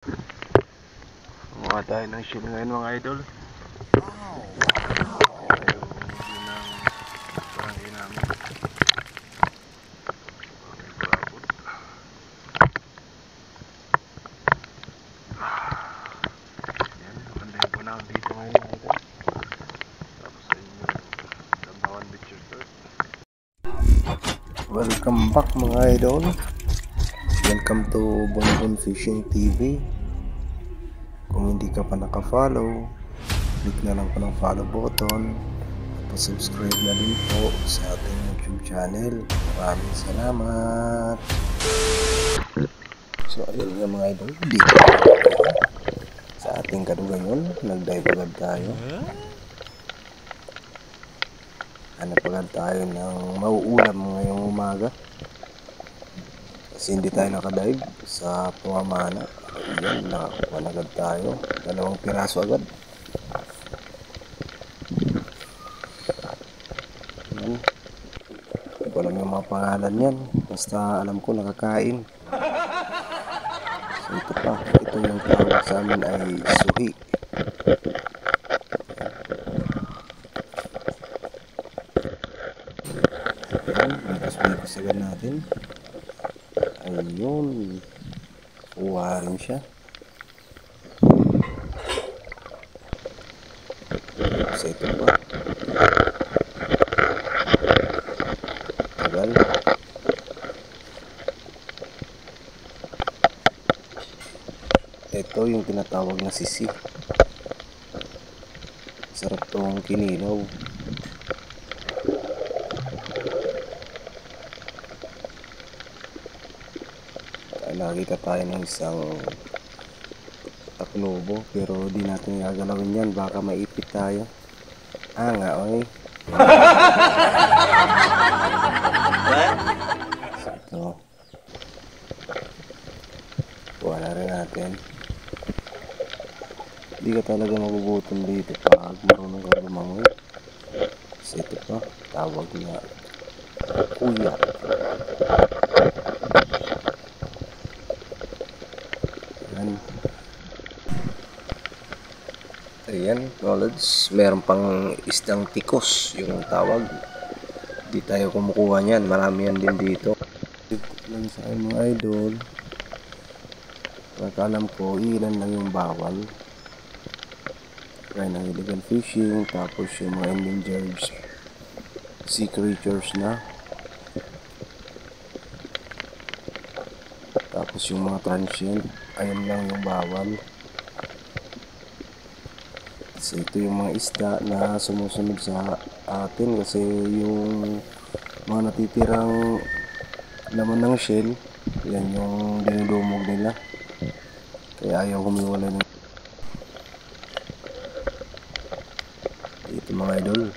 Mga tayo ng shell ngayon mga idol. Barangay namin. Yan, maganda yung panahon dito ngayon mga idol. Tapos sa inyo, Dambawan Beach Resort. Welcome back mga idol. Welcome to Bonbon Fishing TV. Kung hindi ka pa naka-follow, click na lang po ng follow button at subscribe na din po sa ating YouTube channel. Maraming salamat. So ayun nga mga idol, dito sa ating kadugayon, nag-dive agad tayo. Hanap agad tayo ng mauulam ngayong umaga. Kasi hindi tayo nakadive sa pamamana. Ayan, nakakuha na agad tayo. 2 piraso agad. Ayan. Hindi ko alam yung mga pangalan yan. Basta alam ko nakakain. So ito pa. Ito yung tawag sa amin ay suhi. Ayan, bigas-bigas agad natin. Ayun. Kuha rin siya. Kasi ito pa. Tagal. Ito yung tinatawag na sisi. Sarap tong kinilaw. Nakita tayo ng isang taklobo pero di natin gagalawin yan, baka maipit tayo. Nga oy. So ito, kuha na rin natin. Di ka talaga magugutom dito pag marunong ka lumangoy. Kasi ito pa, tawag na kuya. Ayan, knowledge, meron pang isdang tikos yung tawag. Di tayo kumukuha niyan, marami yan din dito. Lang sa mga idol, pagkalam ko ilan lang yung bawal, kaya ng illegal fishing, tapos yung mga endangered sea creatures na, tapos yung mga transient, ayun lang yung bawal. So ito yung mga isda na sumusunod sa atin kasi yung mga natitirang laman ng shell, yan yung dinudumog nila. Kaya ayaw humiwalay ng ito mga idol.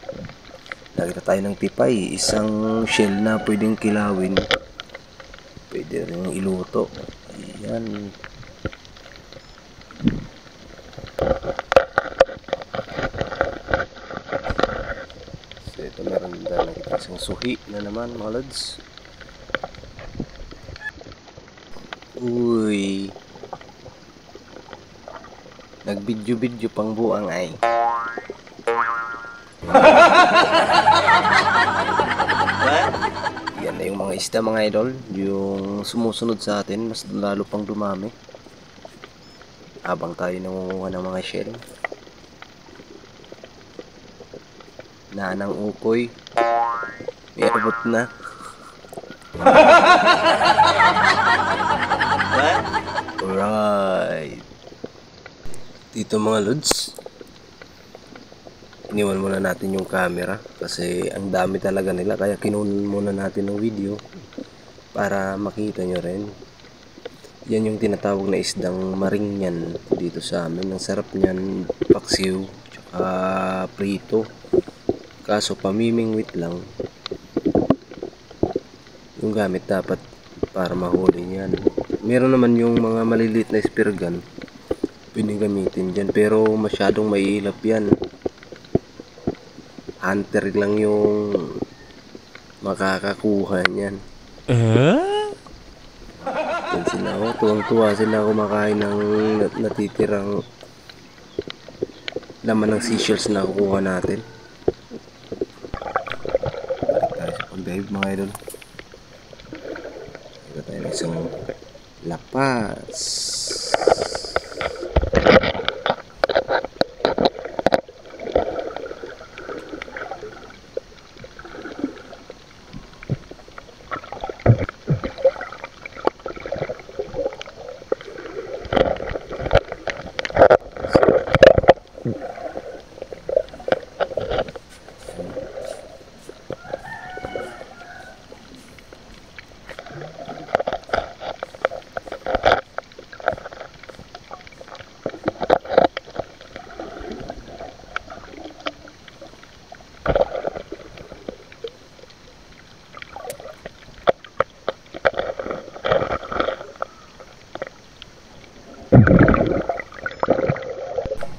Nakita tayo ng tipay, isang shell na pwedeng kilawin, pwede rin iluto. Ayan. Ito meron din tayo nakita isang suhi na naman mga lods. Uy, nagbidyo-bidyo pang buang ay. Yan na yung mga isda mga idol, yung sumusunod sa atin, mas lalo pang dumami habang tayo nangunguha ng mga shell. Nanang ukoy, may abot na. Alright, dito mga lods, iniwan muna natin yung camera kasi ang dami talaga nila, kaya kinunan muna natin ng video para makita nyo rin. Yan yung tinatawag na isdang maringyan dito sa amin. Ang sarap nyan, paksiw tsaka prito. Kaso pamimingwit lang yung gamit dapat para mahuli yan. Meron naman yung mga maliliit na spear gun, pwedeng gamitin dyan, pero masyadong maiilap yan. Hunter lang yung makakakuha niyan. Yan sila, oh, tuwang-tuwa sila kumakain ng natitirang laman ng seashells na kukuha natin. Balik tayo sa pag-dive mga idol. Ito tayo ng isang lapas.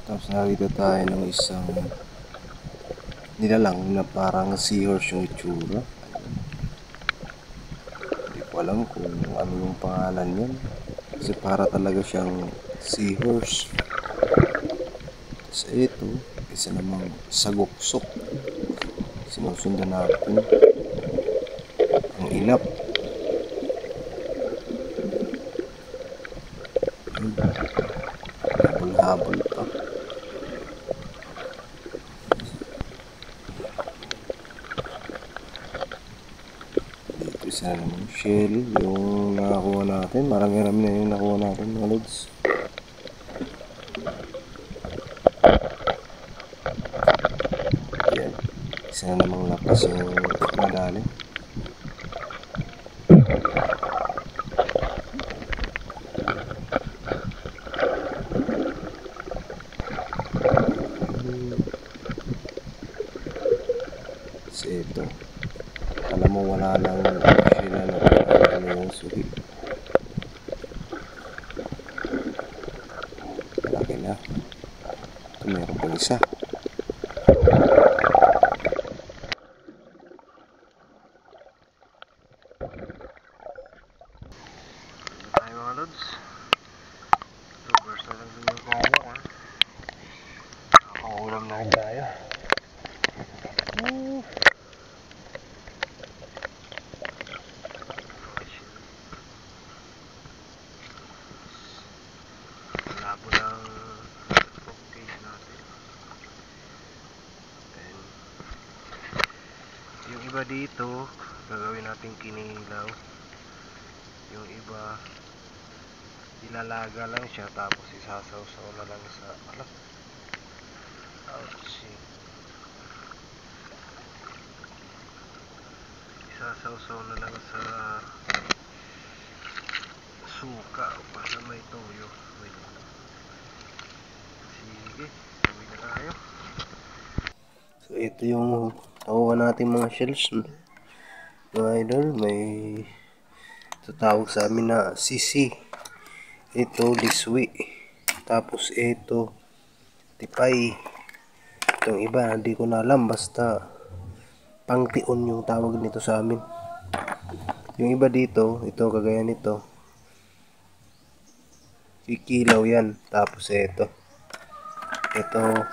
Tapos nakita tayo ng isang nilalang na parang seahorse yung itsura. Hindi ko alam kung ano yung pangalan yan, kasi para talaga siyang seahorse. Sa ito, isa namang sagoksok. Sinusundan natin ang ilap. Habol-habol pa. Dito isa naman shell yung nakakuha natin. Marami-rami na yung nakuha natin mga lods. Yan. Isa na namang lapas yung nadali. Kasi ito, alam mo wala lang sila na ano yung suhi. Malaki na. Ito meron pang isa. Ay mga lods, first na lang din yung kongo. Nakakaulam na rin tayo. Labo ng phone case natin. And yung iba dito gagawin natin kinilaw, yung iba ilalaga lang siya tapos isasaw-saw na lang sa alak. Isasaw-saw na lang sa suka para may toyo. Sige, uwi na tayo. So ito yung nakuha natin mga shells mga idol. May tatawag sa amin na sisi, ito liswi, tapos ito tipay. Itong iba hindi ko na alam, basta pangtion yung tawag nito sa amin. Yung iba dito, ito kagaya nito, kikilaw yan. Tapos ito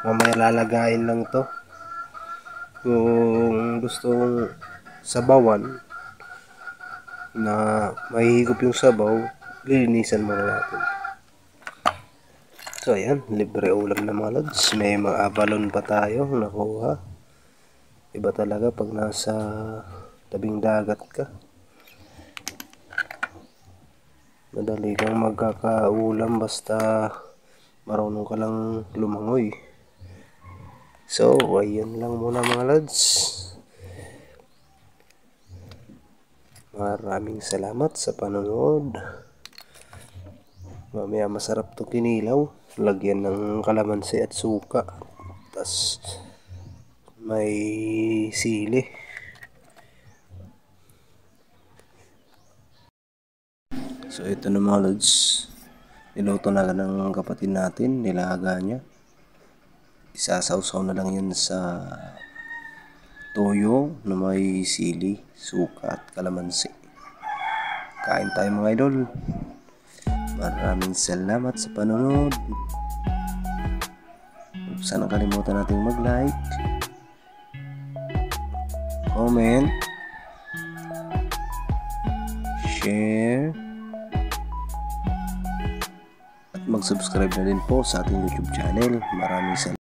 mamaya lalagayin lang to. Kung gustong sabawan na mahihigop yung sabaw, lilinisan muna natin. So ayan, libre ulam na mga lods. May mga abalon pa tayo nakuha. Iba talaga pag nasa tabing dagat ka, madali kang magkakaulam basta marunong ka lang lumangoy. So ayan lang muna mga lods. Maraming salamat sa panonood. Mamaya masarap to kinilaw, lagyan ng kalamansi at suka, tas may sili. So ito na mga lods, niluto na ng kapatid natin, nilaga niya. Isasawsaw na lang yun sa toyo na may sili, suka at kalamansi. Kain tayo mga idol. Maraming salamat sa panonood. Huwag sana kalimutan natin mag-like, comment, share, at mag-subscribe na din po sa ating YouTube channel. Maraming salamat.